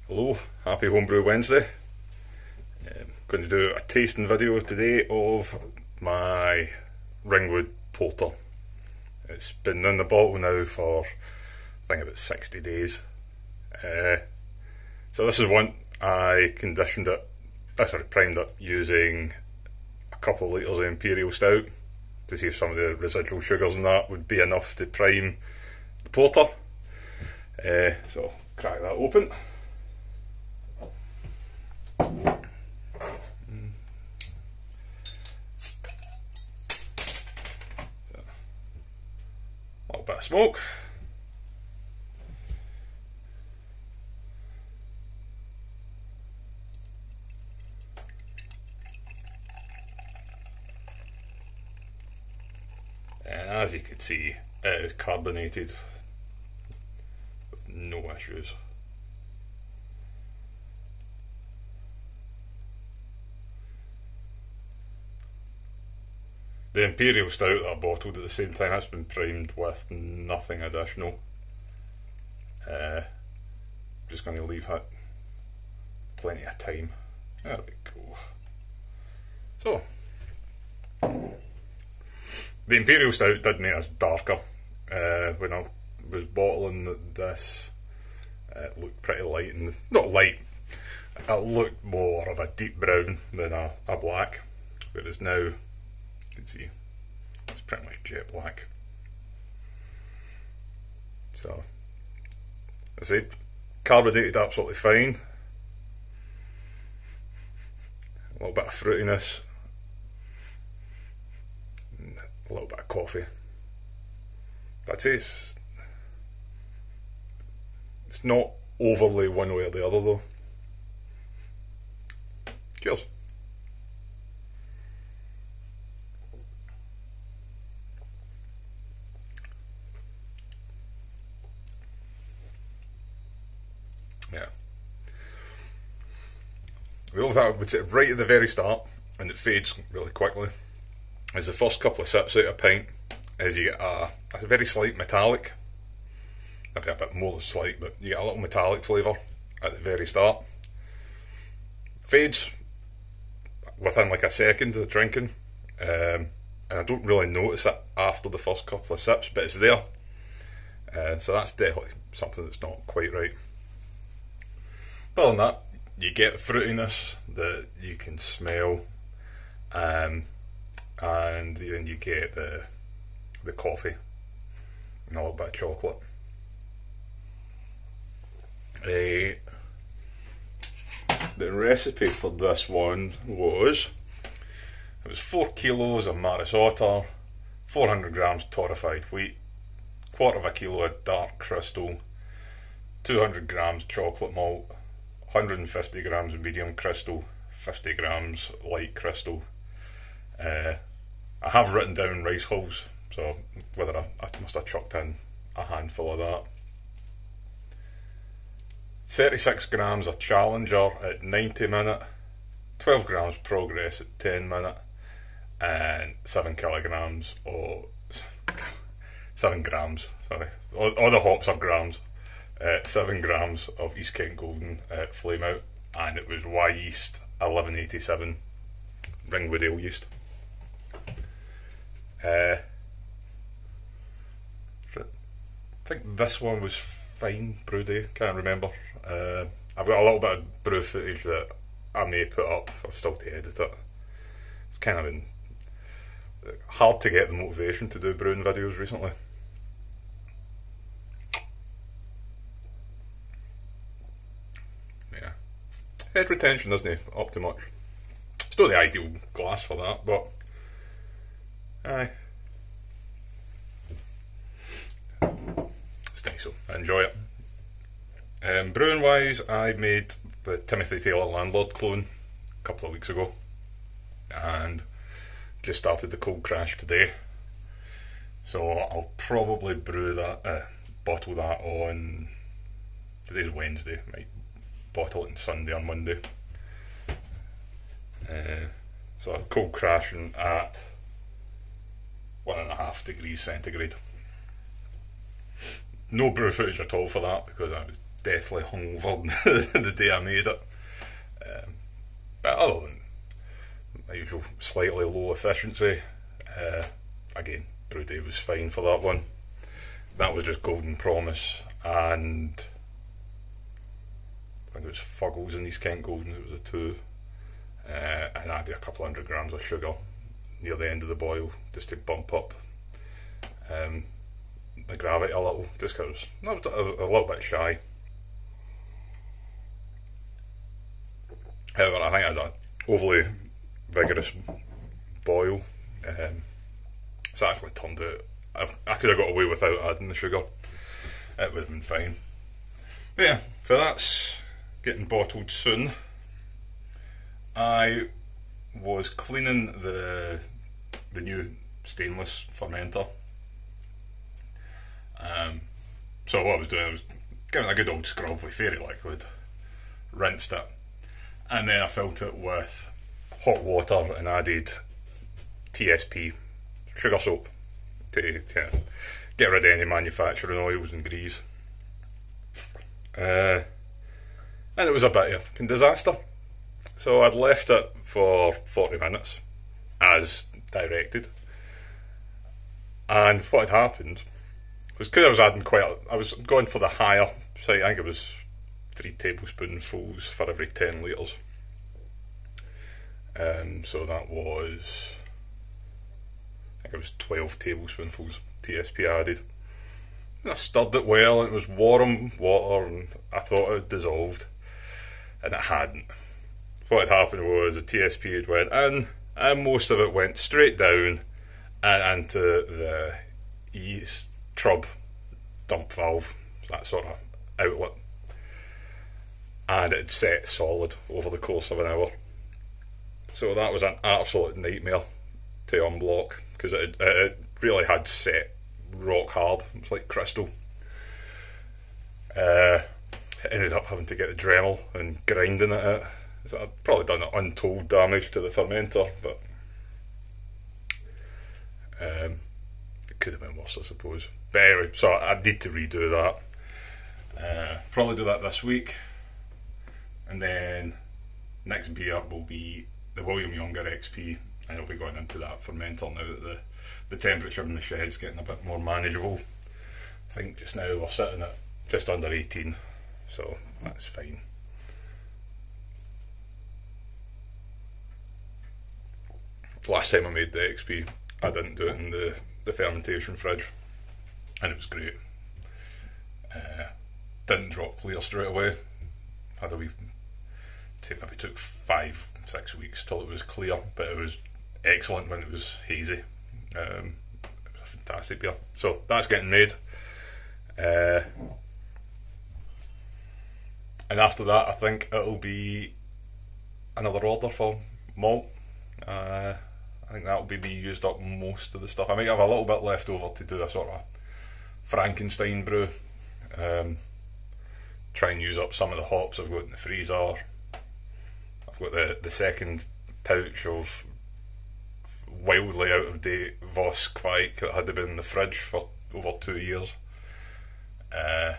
Hello, happy Homebrew Wednesday. Going to do a tasting video today of my Ringwood Porter. It's been in the bottle now for I think about 60 days. So this is one I primed it using a couple of litres of Imperial Stout to see if some of the residual sugars in that would be enough to prime the porter. So crack that open. A little bit of smoke. And as you can see, it is carbonated with no issues. The Imperial Stout that I bottled at the same time, that's been primed with nothing additional. Just going to leave it plenty of time. There we go. So, the Imperial Stout did make us darker. When I was bottling this, it looked pretty light, and not light, it looked more of a deep brown than a black, whereas now you can see it's pretty much jet black. So, as I said, carbonated absolutely fine. A little bit of fruitiness, and a little bit of coffee. But I'd say it's not overly one way or the other though. Cheers. Yeah. The only thing I would say right at the very start, and it fades really quickly, is the first couple of sips out of a pint, is you get a very slight metallic, maybe a bit more than slight, but you get a little metallic flavour at the very start. Fades within like a second of drinking, and I don't really notice it after the first couple of sips, but it's there. So that's definitely something that's not quite right. But other than that, you get the fruitiness that you can smell, and then you get the coffee and a little bit of chocolate. The recipe for this one was 4 kilos of Maris Otter, 400 grams torrefied wheat, quarter of a kilo of dark crystal, 200 grams chocolate malt, 150 grams medium crystal, 50 grams light crystal. I have written down rice hulls, so whether I must have chucked in a handful of that. 36 grams of Challenger at 90 minute, 12 grams Progress at 10 minute, and 7 grams, all the hops are grams. 7 grams of East Kent Golden at Flame Out, and it was Y yeast 1187 Ringwood Ale yeast. I think this one was fine brew day, can't remember. I've got a little bit of brew footage that I may put up, I've still to edit it. It's kind of been hard to get the motivation to do brewing videos recently. Yeah, head retention isn't up to much. It's not the ideal glass for that, but aye, it's nice, so I enjoy it. Brewing wise, I made the Timothy Taylor Landlord clone a couple of weeks ago, and just started the cold crash today. So I'll probably brew that, bottle that on, today's Wednesday, might bottle it on Sunday or Monday. So I'm cold crashing at 1.5 degrees centigrade. No brew footage at all for that because I was deathly hungover the day I made it. But other than my usual slightly low efficiency, again, brew day was fine for that one. That was just Golden Promise and I think it was Fuggles and East Kent Goldens, it was a 2. And I added a couple 100 grams of sugar near the end of the boil just to bump up the gravity a little, just because I was a little bit shy. However, I think I had an overly vigorous boil. It's actually turned out I could have got away without adding the sugar. It would have been fine. But yeah, so that's getting bottled soon. I was cleaning the new stainless fermenter. So what I was doing, I was giving it a good old scrub with fairy liquid, rinsed it, and then I filled it with hot water and added TSP, sugar soap, to get rid of any manufacturing oils and grease. And it was a bit of a disaster. So I'd left it for 40 minutes, as directed. And what had happened was, because I was adding I was going for the higher side, I think it was 3 tablespoonfuls for every 10 litres. So that was, I think it was 12 tablespoonfuls TSP added. And I stirred it well, and it was warm water, and I thought it had dissolved, and it hadn't. What had happened was the TSP had went in, and most of it went straight down and into the yeast trub dump valve, that sort of outlet, and it had set solid over the course of an hour. So that was an absolute nightmare to unblock, because it really had set rock hard. It was like crystal. Ended up having to get a Dremel and grinding it out. So I'd probably done untold damage to the fermenter, but it could have been worse, I suppose. But anyway, so I need to redo that. Probably do that this week, and then next beer will be the William Younger XP, and I'll be going into that fermenter now that the temperature in the shed's getting a bit more manageable. I think just now we're sitting at just under 18, so that's fine. Last time I made the XP, I didn't do it in the fermentation fridge, and it was great. Didn't drop clear straight away. Had a wee, say maybe took 5-6 weeks till it was clear, but it was excellent when it was hazy. It was a fantastic beer. So that's getting made. And after that, I think it'll be another order for malt. I think that'll be me used up most of the stuff. I might have a little bit left over to do a sort of Frankenstein brew. Try and use up some of the hops I've got in the freezer. I've got the second pouch of wildly out of date Voss Kveik that had been in the fridge for over 2 years. And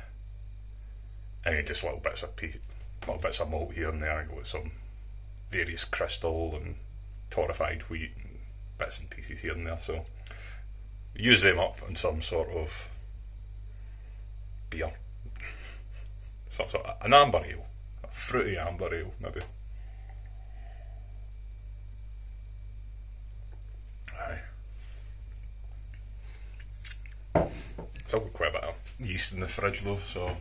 then just little bits of malt here and there. I've got some various crystal and torrefied wheat and bits and pieces here and there, so use them up in some sort of beer. Some sort of an amber ale, a fruity amber ale maybe. Aye. Still got quite a bit of yeast in the fridge though, so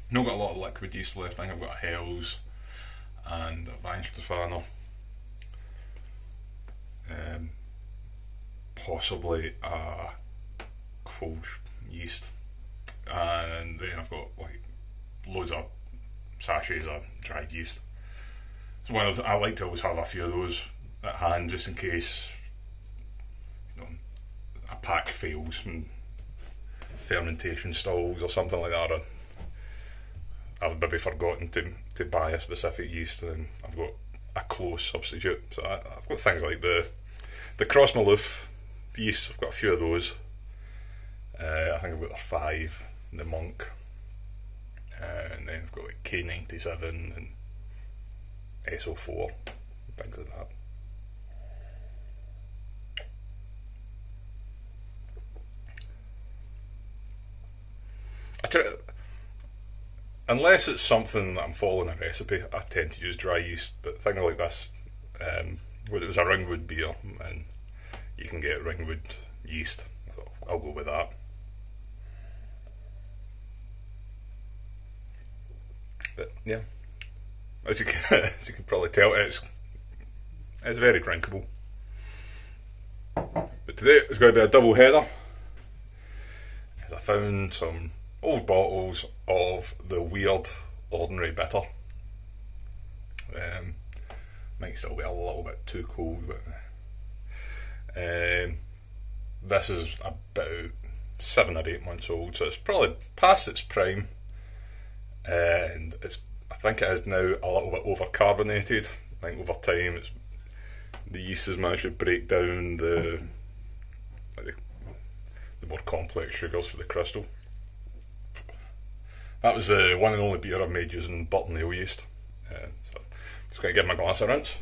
not got a lot of liquid yeast left. I think I've got a Hell's and a Weihenstephaner, possibly a Kolsch yeast, and then I've got like loads of sachets of dried yeast. So I like to always have a few of those at hand, just in case a pack fails and fermentation stalls or something like that. I've maybe forgotten to buy a specific yeast, and then I've got a close substitute. So I've got things like the Cross Maloof yeast. I've got a few of those. I think I've got the 5, the Monk. K97 and SO4, things like that. Unless it's something that I'm following a recipe, I tend to use dry yeast, but things like this, where it was a Ringwood beer, and you can get Ringwood yeast, I thought I'll go with that. But yeah, as you can probably tell, it's very drinkable. But today it's going to be a double header, as I found some old bottles of the weird ordinary bitter. Might still be a little bit too cold, but this is about 7 or 8 months old, so it's probably past its prime, and I think it is now a little bit over carbonated. I think over time the yeast has managed to break down the more complex sugars for the crystal. That was the one and only beer I've made using button ale yeast. So I'm just going to give my glass a rinse.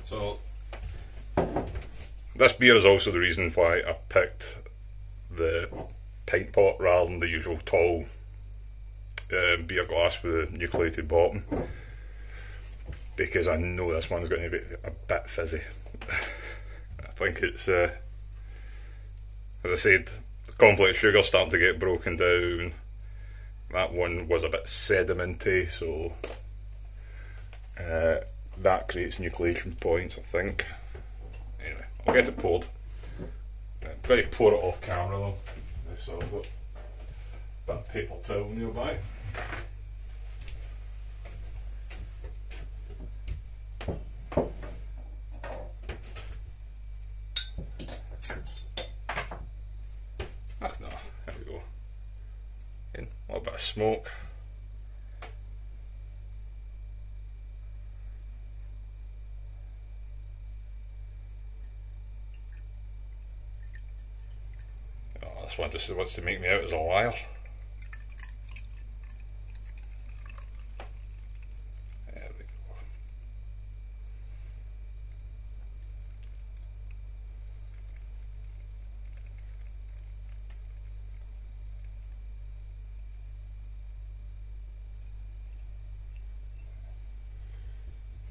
So this beer is also the reason why I picked the pint pot rather than the usual tall beer glass with a nucleated bottom, because I know this one's going to be a bit fizzy. I think it's, as I said, the complex sugar starting to get broken down. That one was a bit sedimenty, so that creates nucleation points, I think. Anyway, I'll get it poured. I'm going to pour it off camera though, so I've got a bit of paper towel nearby. Ah no, there we go. In a little bit of smoke. This one just wants to make me out as a liar. There we go.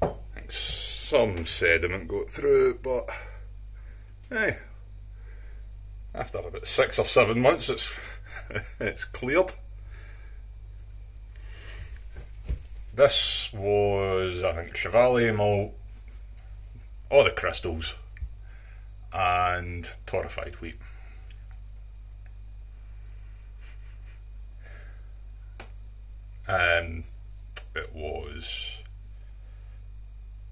I think some sediment got through, but hey. After about 6 or 7 months, it's cleared. This was, I think, Chevalier malt, all the crystals, and torrefied wheat. It was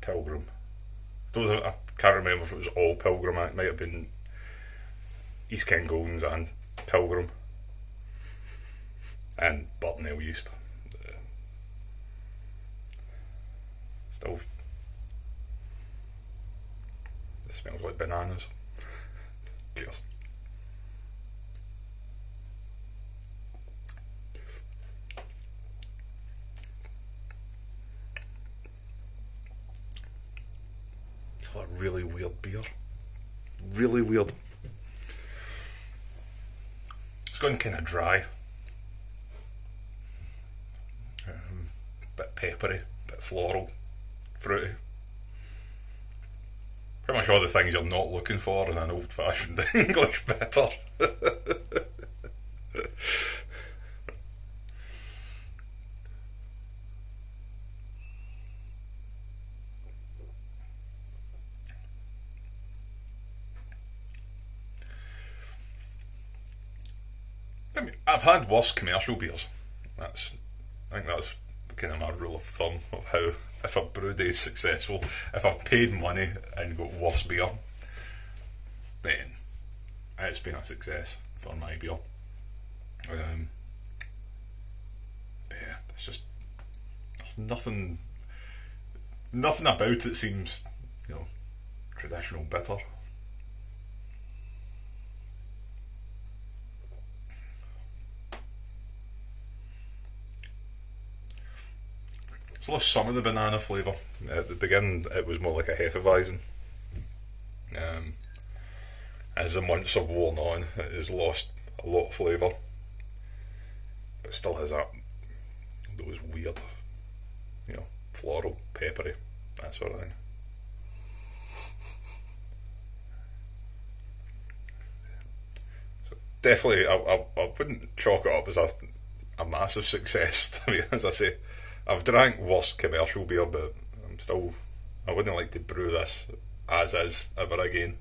Pilgrim. I can't remember if it was all Pilgrim. It might have been East Kent and Pilgrim, and button ale yeast. Still, it smells like bananas. Cheers. It's a really weird beer. Really weird. Going kind of dry, bit peppery, bit floral, fruity. Pretty much all the things you're not looking for in an old-fashioned English bitter. I mean, I've had worse commercial beers. I think that's kind of my rule of thumb of how, if a brew day is successful, if I've paid money and got worse beer, then it's been a success for my beer. it's just nothing about it seems, traditional bitter. So lost some of the banana flavour. At the beginning, it was more like a Hefeweizen. As the months have worn on, it has lost a lot of flavour, but it still has those weird, floral, peppery, that sort of thing. So definitely, I wouldn't chalk it up as a massive success. I mean, as I say, I've drank worse commercial beer, but I wouldn't like to brew this as is ever again.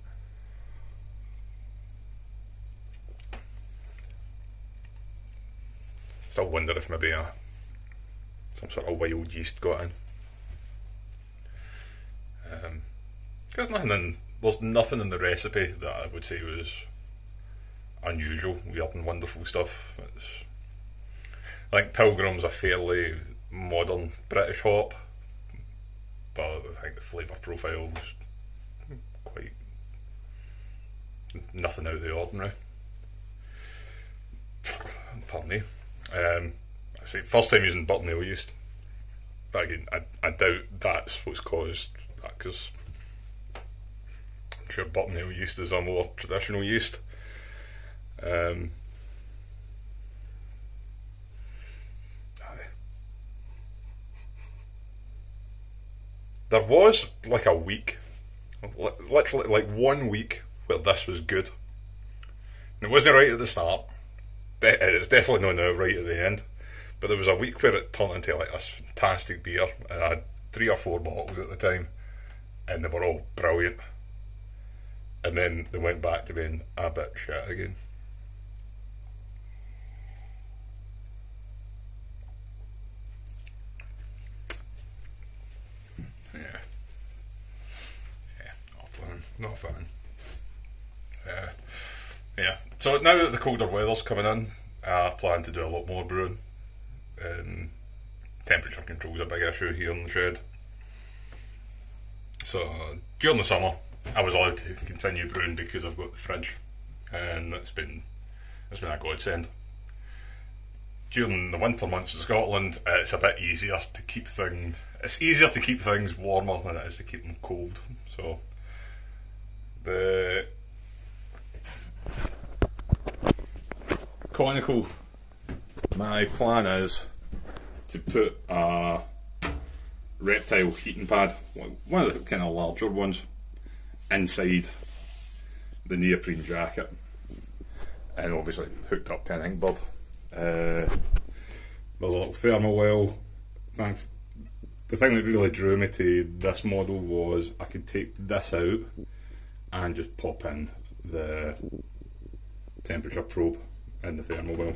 Still wonder if maybe some sort of wild yeast got in. There's nothing in the recipe that I would say was unusual, weird and wonderful stuff. I think Pilgrim's a fairly modern British hop, but I think the flavour profile's quite nothing out of the ordinary. Pardon me. I say first time using buttermilk yeast, but again, I doubt that's what's caused that, because I'm sure buttermilk yeast is a more traditional yeast. There was like a week, literally like 1 week, where this was good. And it wasn't right at the start. It's definitely not now right at the end. But there was a week where it turned into like this fantastic beer. And I had 3 or 4 bottles at the time, and they were all brilliant. And then they went back to being a bit shit again. Not fun. Yeah. So now that the colder weather's coming in, I plan to do a lot more brewing. Temperature control is a big issue here in the shed. So during the summer, I was allowed to continue brewing because I've got the fridge, and it's been a godsend. During the winter months in Scotland, it's a bit easier to keep things. It's easier to keep things warmer than it is to keep them cold. So the conical, my plan is to put a reptile heating pad, one of the kind of larger ones, inside the neoprene jacket, and obviously hooked up to an inkbird. There's a little thermal well. The thing that really drew me to this model was I could take this out and just pop in the temperature probe in the thermal well.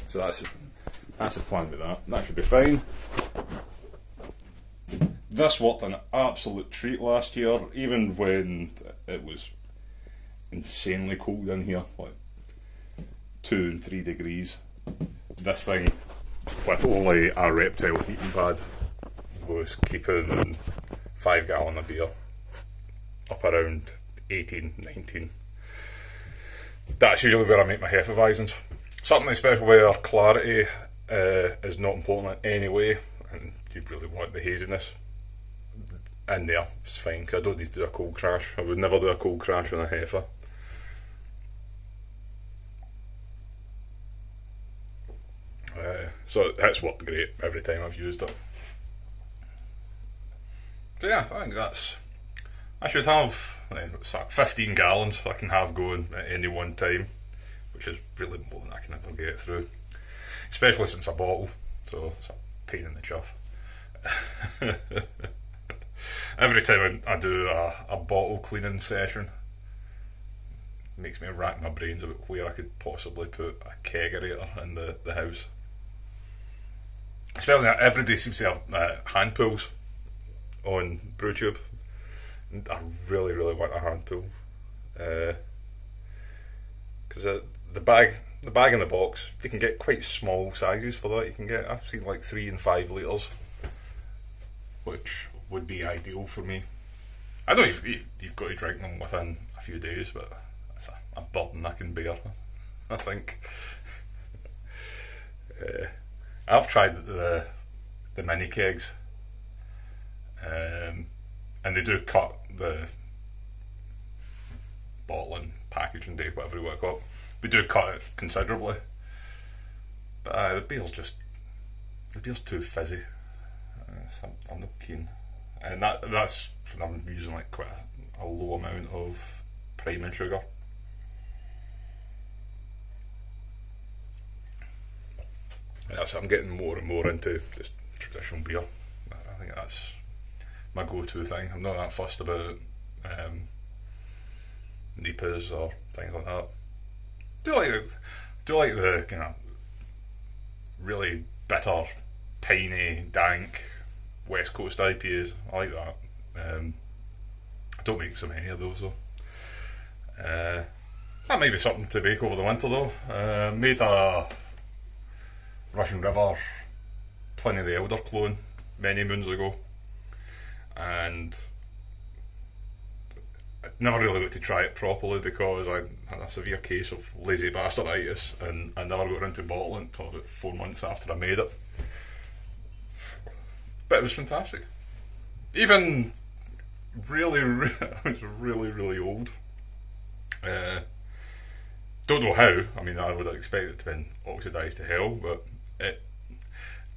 So that's the plan with that. That should be fine. This worked an absolute treat last year, even when it was insanely cold in here, like 2 and 3 degrees. This thing, with only a reptile heating pad, was keeping 5 gallon of beer up around 18, 19. That's usually where I make my Hefeweizens. Something special where clarity is not important in any way, and you really want the haziness in there. It's fine, because I don't need to do a cold crash. I would never do a cold crash on a Hefe. So that's worked great every time I've used it. So yeah, I think I should have 15 gallons I can have going at any one time, which is really more than I can ever get through, especially since I bottle, so it's a pain in the chuff. Every time I do a bottle cleaning session, it makes me rack my brains about where I could possibly put a kegerator in the house. Especially that everybody seems to have hand pools on BrewTube. I really, really want a hand pool, because the bag the bag in the box, you can get quite small sizes for that. You can get, I've seen like 3 and 5 litres, which would be ideal for me. I know you've got to drink them within a few days, but that's a burden I can bear, I think. I've tried the mini kegs, and they do cut the bottling, packaging day, whatever you want to call it. They do cut it considerably, but the beer's too fizzy. I'm not keen, and that's when I'm using like quite a low amount of priming sugar. I'm getting more and more into just traditional beer. I think that's my go-to thing. I'm not that fussed about NEPAs or things like that. Do like the kind of really bitter, piney, dank West Coast IPAs. I like that. I don't make so many of those though. That might be something to bake over the winter though. Made a Russian River Pliny the Elder clone many moons ago, and I never really got to try it properly because I had a severe case of lazy bastarditis, and I never got into bottling until about 4 months after I made it. But it was fantastic. Even it was really old. Don't know how. I mean, I would expect it to be oxidised to hell, but it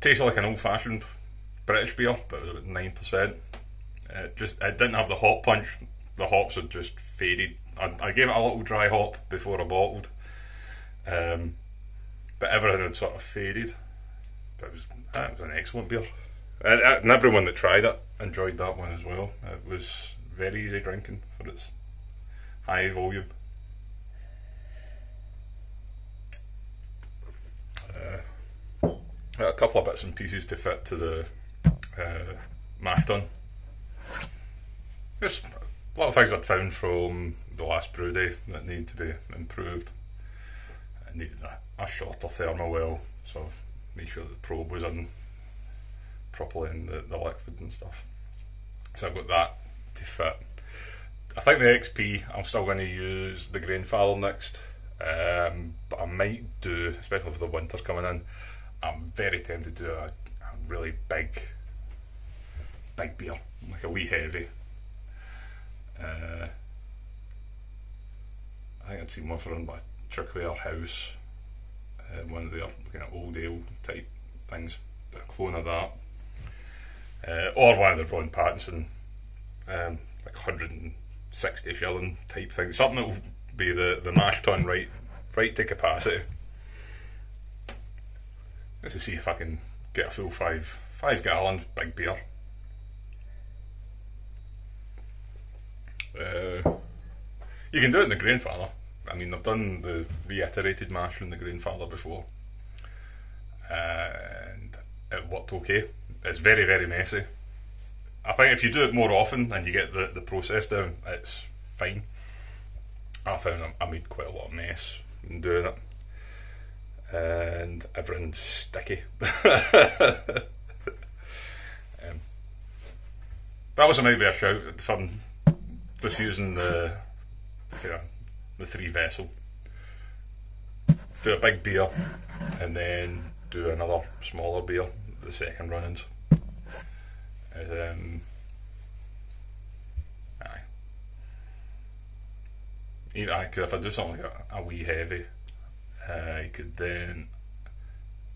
tasted like an old-fashioned British beer, but it was about 9%. It didn't have the hop punch. The hops had just faded. I gave it a little dry hop before I bottled, but everything had sort of faded. But it was an excellent beer, and everyone that tried it enjoyed that one as well. It was very easy drinking for its high volume. A couple of bits and pieces to fit to the mash tun. Just a lot of things I'd found from the last brew day that need to be improved. It needed a shorter thermal well, so made sure the probe was in properly in the liquid and stuff. So I've got that to fit. I think the XP, I'm still going to use the grain father next, but I might do, especially with the winter coming in, I'm very tempted to do a really big beer, like a wee heavy. I think I'd seen one for by Chirkware House, one of their kind of old ale type things, a clone of that, or one of the Ron Pattinson, like 160 shilling type thing, something that will be the mash tun right to capacity. Let's see if I can get a full 5 gallon big beer. You can do it in the grain father. I mean, I've done the reiterated mash in the grain father before, and it worked okay. It's very messy. I think if you do it more often and you get the process down, it's fine. I found I made quite a lot of mess in doing it, and everything's sticky. That also might be a shout if I'm just using the 3 vessel. Do a big beer and then do another smaller beer, the second run-ins. If I do something like a wee heavy, I could then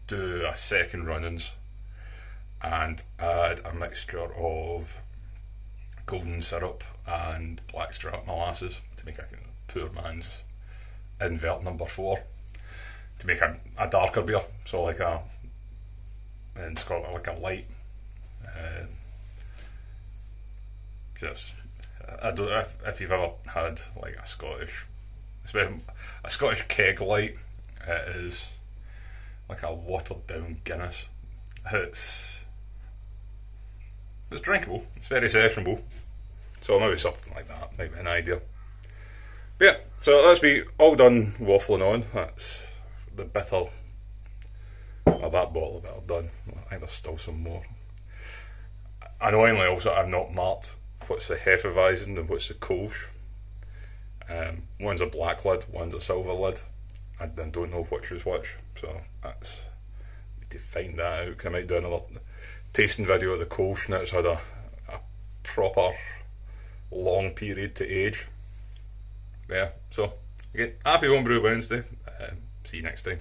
do a second run-ins and add a mixture of golden syrup and blackstrap molasses to make a kind of poor man's invert number 4, to make a darker beer, so like in Scotland, like a light. Because I don't know if you've ever had like a Scottish keg light. It is like a watered down Guinness. It's drinkable. It's very sessionable. So maybe something like that might be an idea. But yeah, so that's me all done waffling on. That's the bitter of that bottle that I've done. I think there's still some more. Annoyingly, also, I've not marked what's the Hefeweizen and what's the Kolsch. One's a black lid, one's a silver lid. I don't know which is which, so that's to find that out. I might do another tasting video of the Kolsch now. It's had a proper long period to age. Yeah, so again, happy Homebrew Wednesday. See you next time.